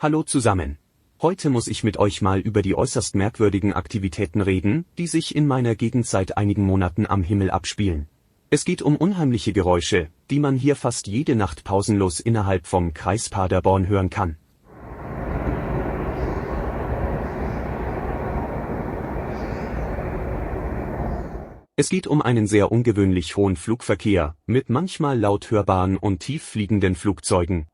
Hallo zusammen. Heute muss ich mit euch mal über die äußerst merkwürdigen Aktivitäten reden, die sich in meiner Gegend seit einigen Monaten am Himmel abspielen. Es geht um unheimliche Geräusche, die man hier fast jede Nacht pausenlos innerhalb vom Kreis Paderborn hören kann. Es geht um einen sehr ungewöhnlich hohen Flugverkehr, mit manchmal laut hörbaren und tief fliegenden Flugzeugen.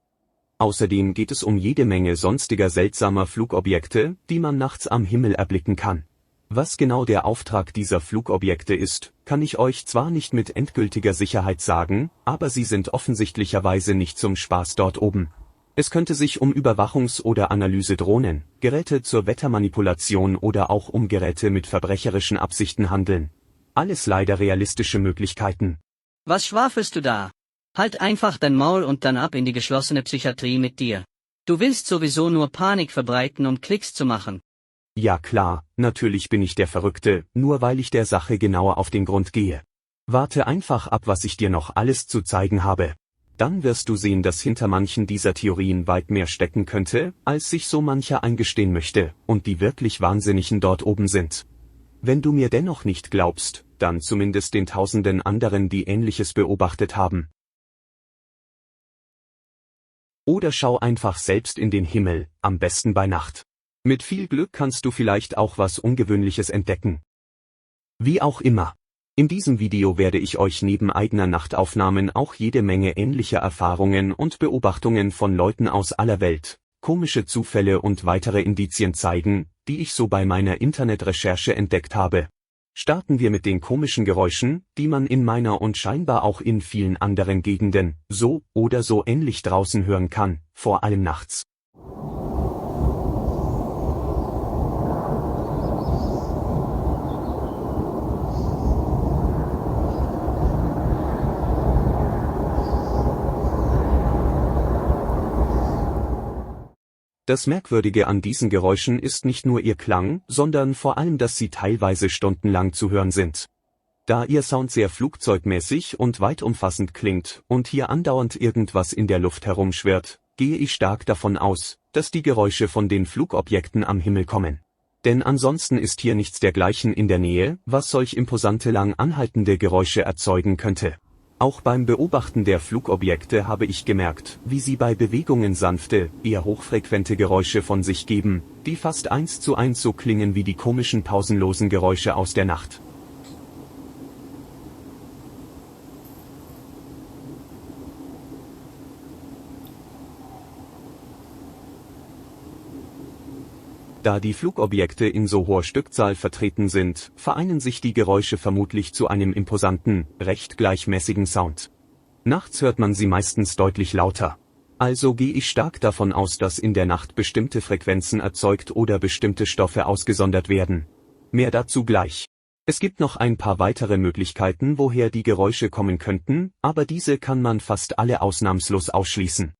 Außerdem geht es um jede Menge sonstiger seltsamer Flugobjekte, die man nachts am Himmel erblicken kann. Was genau der Auftrag dieser Flugobjekte ist, kann ich euch zwar nicht mit endgültiger Sicherheit sagen, aber sie sind offensichtlicherweise nicht zum Spaß dort oben. Es könnte sich um Überwachungs- oder Analysedrohnen, Geräte zur Wettermanipulation oder auch um Geräte mit verbrecherischen Absichten handeln. Alles leider realistische Möglichkeiten. Was schwafelst du da? Halt einfach dein Maul und dann ab in die geschlossene Psychiatrie mit dir. Du willst sowieso nur Panik verbreiten, um Klicks zu machen. Ja klar, natürlich bin ich der Verrückte, nur weil ich der Sache genauer auf den Grund gehe. Warte einfach ab, was ich dir noch alles zu zeigen habe. Dann wirst du sehen, dass hinter manchen dieser Theorien weit mehr stecken könnte, als sich so mancher eingestehen möchte, und die wirklich Wahnsinnigen dort oben sind. Wenn du mir dennoch nicht glaubst, dann zumindest den tausenden anderen, die Ähnliches beobachtet haben. Oder schau einfach selbst in den Himmel, am besten bei Nacht. Mit viel Glück kannst du vielleicht auch was Ungewöhnliches entdecken. Wie auch immer. In diesem Video werde ich euch neben eigener Nachtaufnahmen auch jede Menge ähnlicher Erfahrungen und Beobachtungen von Leuten aus aller Welt, komische Zufälle und weitere Indizien zeigen, die ich so bei meiner Internetrecherche entdeckt habe. Starten wir mit den komischen Geräuschen, die man in meiner und scheinbar auch in vielen anderen Gegenden, so oder so ähnlich draußen hören kann, vor allem nachts. Das Merkwürdige an diesen Geräuschen ist nicht nur ihr Klang, sondern vor allem, dass sie teilweise stundenlang zu hören sind. Da ihr Sound sehr flugzeugmäßig und weit umfassend klingt und hier andauernd irgendwas in der Luft herumschwirrt, gehe ich stark davon aus, dass die Geräusche von den Flugobjekten am Himmel kommen. Denn ansonsten ist hier nichts dergleichen in der Nähe, was solch imposante lang anhaltende Geräusche erzeugen könnte. Auch beim Beobachten der Flugobjekte habe ich gemerkt, wie sie bei Bewegungen sanfte, eher hochfrequente Geräusche von sich geben, die fast 1:1 so klingen wie die komischen pausenlosen Geräusche aus der Nacht. Da die Flugobjekte in so hoher Stückzahl vertreten sind, vereinen sich die Geräusche vermutlich zu einem imposanten, recht gleichmäßigen Sound. Nachts hört man sie meistens deutlich lauter. Also gehe ich stark davon aus, dass in der Nacht bestimmte Frequenzen erzeugt oder bestimmte Stoffe ausgesondert werden. Mehr dazu gleich. Es gibt noch ein paar weitere Möglichkeiten, woher die Geräusche kommen könnten, aber diese kann man fast alle ausnahmslos ausschließen.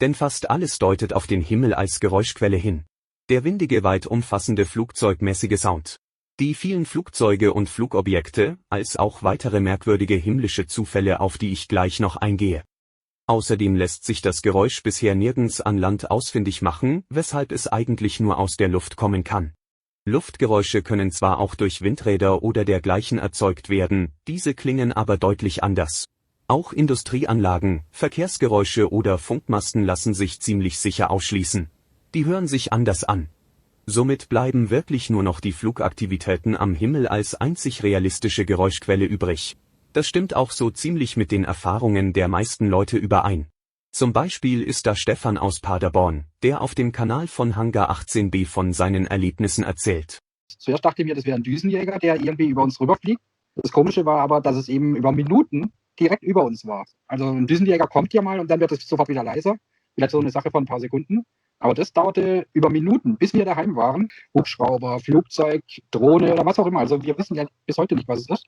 Denn fast alles deutet auf den Himmel als Geräuschquelle hin. Der windige, weit umfassende flugzeugmäßige Sound. Die vielen Flugzeuge und Flugobjekte, als auch weitere merkwürdige himmlische Zufälle, auf die ich gleich noch eingehe. Außerdem lässt sich das Geräusch bisher nirgends an Land ausfindig machen, weshalb es eigentlich nur aus der Luft kommen kann. Luftgeräusche können zwar auch durch Windräder oder dergleichen erzeugt werden, diese klingen aber deutlich anders. Auch Industrieanlagen, Verkehrsgeräusche oder Funkmasten lassen sich ziemlich sicher ausschließen. Die hören sich anders an. Somit bleiben wirklich nur noch die Flugaktivitäten am Himmel als einzig realistische Geräuschquelle übrig. Das stimmt auch so ziemlich mit den Erfahrungen der meisten Leute überein. Zum Beispiel ist da Stefan aus Paderborn, der auf dem Kanal von Hangar 18B von seinen Erlebnissen erzählt. Zuerst dachte ich mir, das wäre ein Düsenjäger, der irgendwie über uns rüberfliegt. Das Komische war aber, dass es eben über Minuten direkt über uns war. Also ein Düsenjäger kommt ja mal und dann wird es sofort wieder leiser. Vielleicht so eine Sache von ein paar Sekunden. Aber das dauerte über Minuten, bis wir daheim waren. Hubschrauber, Flugzeug, Drohne oder was auch immer. Also wir wissen ja bis heute nicht, was es ist.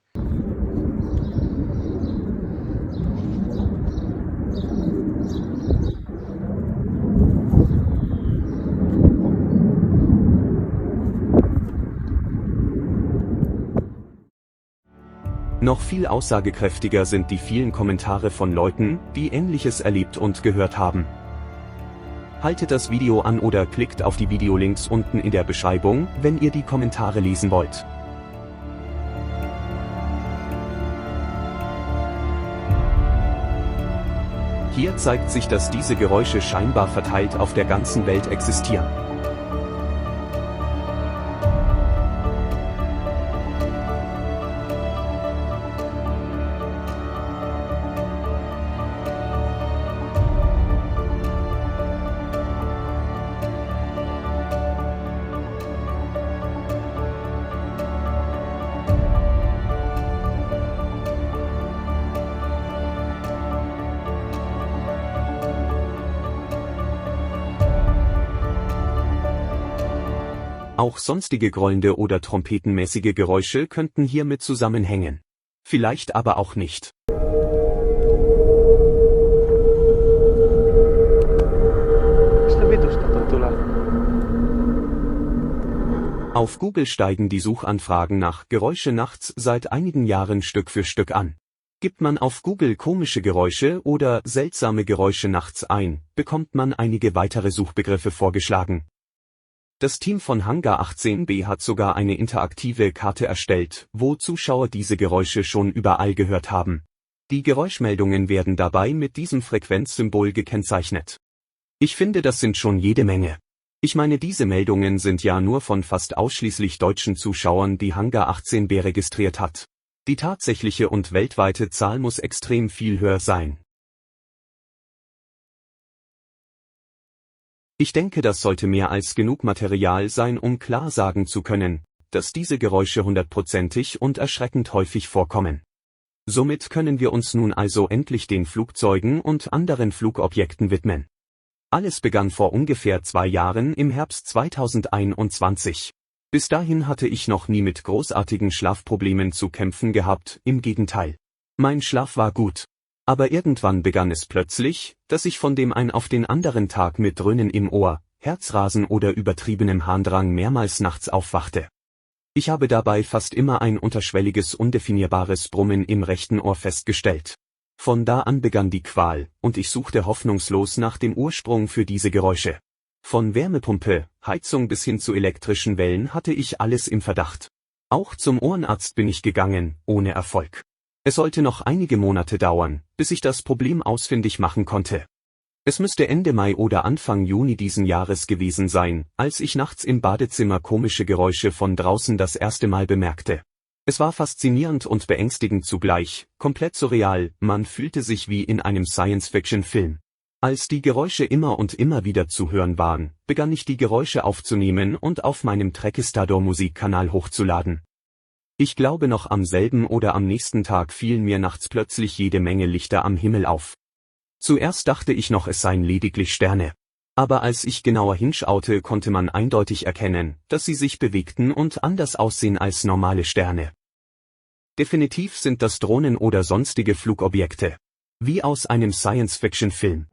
Noch viel aussagekräftiger sind die vielen Kommentare von Leuten, die Ähnliches erlebt und gehört haben. Haltet das Video an oder klickt auf die Videolinks unten in der Beschreibung, wenn ihr die Kommentare lesen wollt. Hier zeigt sich, dass diese Geräusche scheinbar verteilt auf der ganzen Welt existieren. Auch sonstige grollende oder trompetenmäßige Geräusche könnten hiermit zusammenhängen. Vielleicht aber auch nicht. Auf Google steigen die Suchanfragen nach Geräusche nachts seit einigen Jahren Stück für Stück an. Gibt man auf Google komische Geräusche oder seltsame Geräusche nachts ein, bekommt man einige weitere Suchbegriffe vorgeschlagen. Das Team von Hangar 18B hat sogar eine interaktive Karte erstellt, wo Zuschauer diese Geräusche schon überall gehört haben. Die Geräuschmeldungen werden dabei mit diesem Frequenzsymbol gekennzeichnet. Ich finde, das sind schon jede Menge. Ich meine, diese Meldungen sind ja nur von fast ausschließlich deutschen Zuschauern, die Hangar 18B registriert hat. Die tatsächliche und weltweite Zahl muss extrem viel höher sein. Ich denke, das sollte mehr als genug Material sein, um klar sagen zu können, dass diese Geräusche hundertprozentig und erschreckend häufig vorkommen. Somit können wir uns nun also endlich den Flugzeugen und anderen Flugobjekten widmen. Alles begann vor ungefähr 2 Jahren im Herbst 2021. Bis dahin hatte ich noch nie mit großartigen Schlafproblemen zu kämpfen gehabt, im Gegenteil. Mein Schlaf war gut. Aber irgendwann begann es plötzlich, dass ich von dem einen auf den anderen Tag mit Dröhnen im Ohr, Herzrasen oder übertriebenem Harndrang mehrmals nachts aufwachte. Ich habe dabei fast immer ein unterschwelliges, undefinierbares Brummen im rechten Ohr festgestellt. Von da an begann die Qual, und ich suchte hoffnungslos nach dem Ursprung für diese Geräusche. Von Wärmepumpe, Heizung bis hin zu elektrischen Wellen hatte ich alles im Verdacht. Auch zum Ohrenarzt bin ich gegangen, ohne Erfolg. Es sollte noch einige Monate dauern, bis ich das Problem ausfindig machen konnte. Es müsste Ende Mai oder Anfang Juni diesen Jahres gewesen sein, als ich nachts im Badezimmer komische Geräusche von draußen das erste Mal bemerkte. Es war faszinierend und beängstigend zugleich, komplett surreal, man fühlte sich wie in einem Science-Fiction-Film. Als die Geräusche immer und immer wieder zu hören waren, begann ich die Geräusche aufzunehmen und auf meinem Trekistador Musikkanal hochzuladen. Ich glaube, noch am selben oder am nächsten Tag fielen mir nachts plötzlich jede Menge Lichter am Himmel auf. Zuerst dachte ich noch, es seien lediglich Sterne. Aber als ich genauer hinschaute, konnte man eindeutig erkennen, dass sie sich bewegten und anders aussehen als normale Sterne. Definitiv sind das Drohnen oder sonstige Flugobjekte. Wie aus einem Science-Fiction-Film.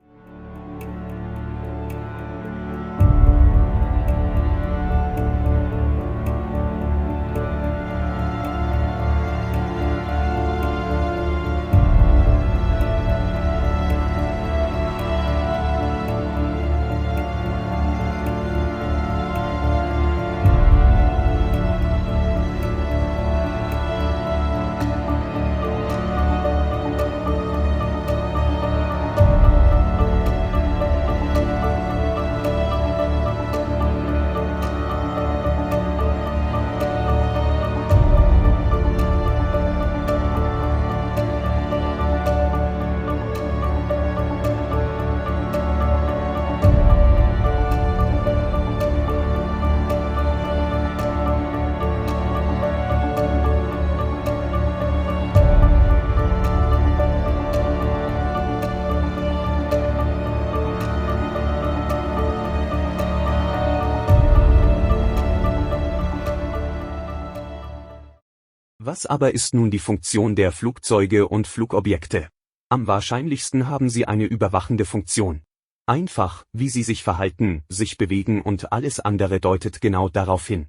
Was aber ist nun die Funktion der Flugzeuge und Flugobjekte? Am wahrscheinlichsten haben sie eine überwachende Funktion. Einfach, wie sie sich verhalten, sich bewegen und alles andere deutet genau darauf hin.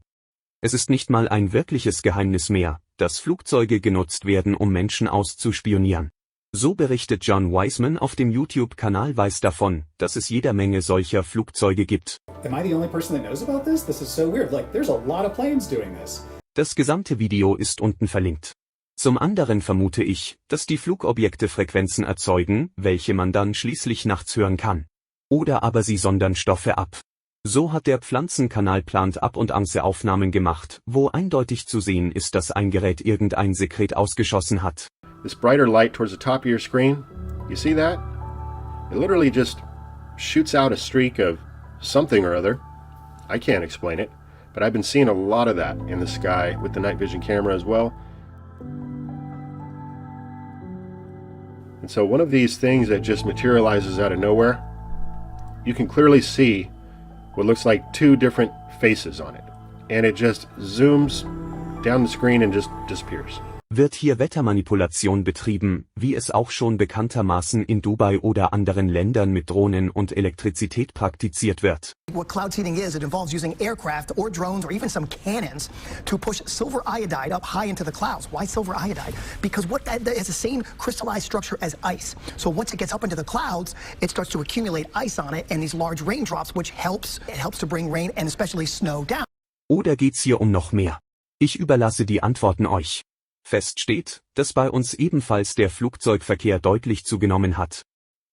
Es ist nicht mal ein wirkliches Geheimnis mehr, dass Flugzeuge genutzt werden, um Menschen auszuspionieren. So berichtet John Wiseman auf dem YouTube-Kanal Weiß davon, dass es jeder Menge solcher Flugzeuge gibt. Am I the only person that knows about this? This is so weird. Like, there's a lot of planes doing this. Das gesamte Video ist unten verlinkt. Zum anderen vermute ich, dass die Flugobjekte Frequenzen erzeugen, welche man dann schließlich nachts hören kann. Oder aber sie sondern Stoffe ab. So hat der Pflanzenkanal Plant Up und Anse Aufnahmen gemacht, wo eindeutig zu sehen ist, dass ein Gerät irgendein Sekret ausgeschossen hat. This brighter light towards the top of your screen, you see that? It literally just shoots out a streak of something or other. I can't explain it, but I've been seeing a lot of that in the sky with the night vision camera as well. And so one of these things that just materializes out of nowhere, you can clearly see what looks like two different faces on it. And it just zooms down the screen and just disappears. Wird hier Wettermanipulation betrieben, wie es auch schon bekanntermaßen in Dubai oder anderen Ländern mit Drohnen und Elektrizität praktiziert wird. What cloud seeding is, it involves using aircraft or drones or even some cannons to push silver iodide up high into the clouds. Why silver iodide? Because that is the same crystallized structure as ice. So once it gets up into the clouds, it starts to accumulate ice on it and these large raindrops, which helps to bring rain and especially snow down. Oder geht's hier um noch mehr? Ich überlasse die Antworten euch. Fest steht, dass bei uns ebenfalls der Flugzeugverkehr deutlich zugenommen hat.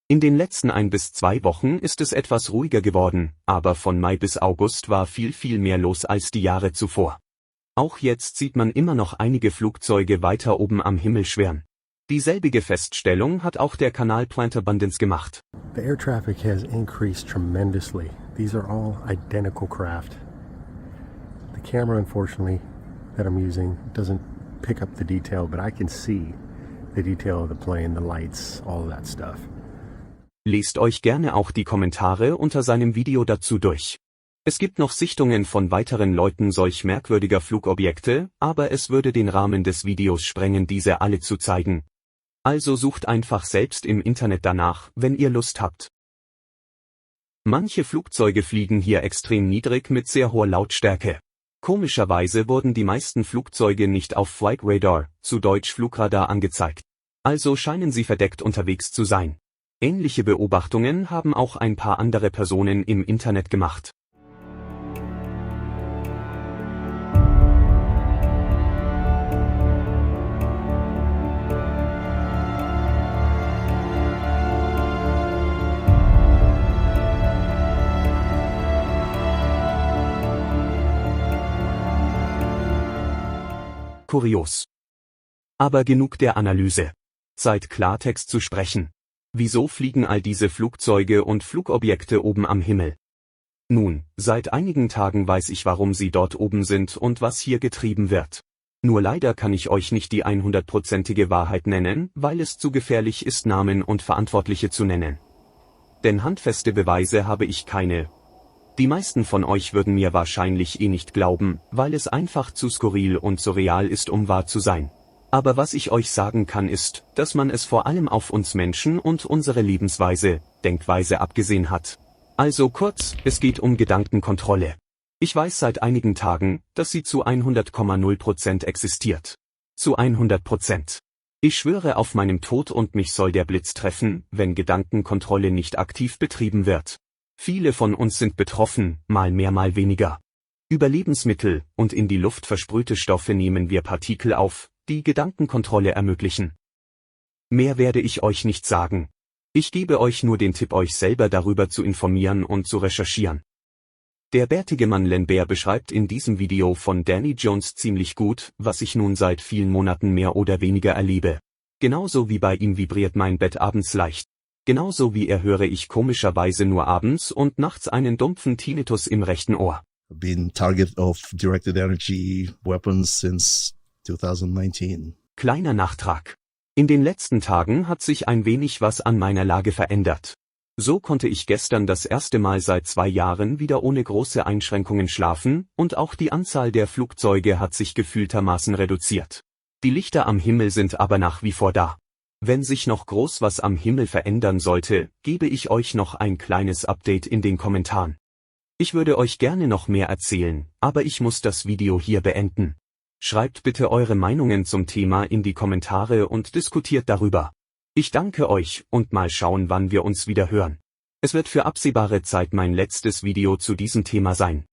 In den letzten 1 bis 2 Wochen ist es etwas ruhiger geworden, aber von Mai bis August war viel mehr los als die Jahre zuvor. Auch jetzt sieht man immer noch einige Flugzeuge weiter oben am Himmel schwirren. Dieselbige Feststellung hat auch der Kanal Plant Abundance gemacht. The air traffic has increased tremendously. These are all identical craft. The camera, unfortunately, that I'm using doesn't pick up the detail, but I can see the detail of the plane, the lights, all of that stuff. Lest euch gerne auch die Kommentare unter seinem Video dazu durch. Es gibt noch Sichtungen von weiteren Leuten solch merkwürdiger Flugobjekte, aber es würde den Rahmen des Videos sprengen, diese alle zu zeigen. Also sucht einfach selbst im Internet danach, wenn ihr Lust habt. Manche Flugzeuge fliegen hier extrem niedrig mit sehr hoher Lautstärke. Komischerweise wurden die meisten Flugzeuge nicht auf Flight Radar, zu Deutsch Flugradar, angezeigt. Also scheinen sie verdeckt unterwegs zu sein. Ähnliche Beobachtungen haben auch ein paar andere Personen im Internet gemacht. Kurios. Aber genug der Analyse. Zeit, Klartext zu sprechen. Wieso fliegen all diese Flugzeuge und Flugobjekte oben am Himmel? Nun, seit einigen Tagen weiß ich, warum sie dort oben sind und was hier getrieben wird. Nur leider kann ich euch nicht die 100%ige Wahrheit nennen, weil es zu gefährlich ist, Namen und Verantwortliche zu nennen. Denn handfeste Beweise habe ich keine. Die meisten von euch würden mir wahrscheinlich nicht glauben, weil es einfach zu skurril und surreal ist, um wahr zu sein. Aber was ich euch sagen kann ist, dass man es vor allem auf uns Menschen und unsere Lebensweise, Denkweise abgesehen hat. Also kurz, es geht um Gedankenkontrolle. Ich weiß seit einigen Tagen, dass sie zu 100,0% existiert. Zu 100%. Ich schwöre auf meinem Tod und mich soll der Blitz treffen, wenn Gedankenkontrolle nicht aktiv betrieben wird. Viele von uns sind betroffen, mal mehr, mal weniger. Über Lebensmittel und in die Luft versprühte Stoffe nehmen wir Partikel auf, die Gedankenkontrolle ermöglichen. Mehr werde ich euch nicht sagen. Ich gebe euch nur den Tipp, euch selber darüber zu informieren und zu recherchieren. Der bärtige Mann Len Bear beschreibt in diesem Video von Danny Jones ziemlich gut, was ich nun seit vielen Monaten mehr oder weniger erlebe. Genauso wie bei ihm vibriert mein Bett abends leicht. Genauso wie höre ich komischerweise nur abends und nachts einen dumpfen Tinnitus im rechten Ohr. Been target of directed energy weapons since 2019. Kleiner Nachtrag. In den letzten Tagen hat sich ein wenig was an meiner Lage verändert. So konnte ich gestern das erste Mal seit 2 Jahren wieder ohne große Einschränkungen schlafen, und auch die Anzahl der Flugzeuge hat sich gefühltermaßen reduziert. Die Lichter am Himmel sind aber nach wie vor da. Wenn sich noch groß was am Himmel verändern sollte, gebe ich euch noch ein kleines Update in den Kommentaren. Ich würde euch gerne noch mehr erzählen, aber ich muss das Video hier beenden. Schreibt bitte eure Meinungen zum Thema in die Kommentare und diskutiert darüber. Ich danke euch und mal schauen, wann wir uns wieder hören. Es wird für absehbare Zeit mein letztes Video zu diesem Thema sein.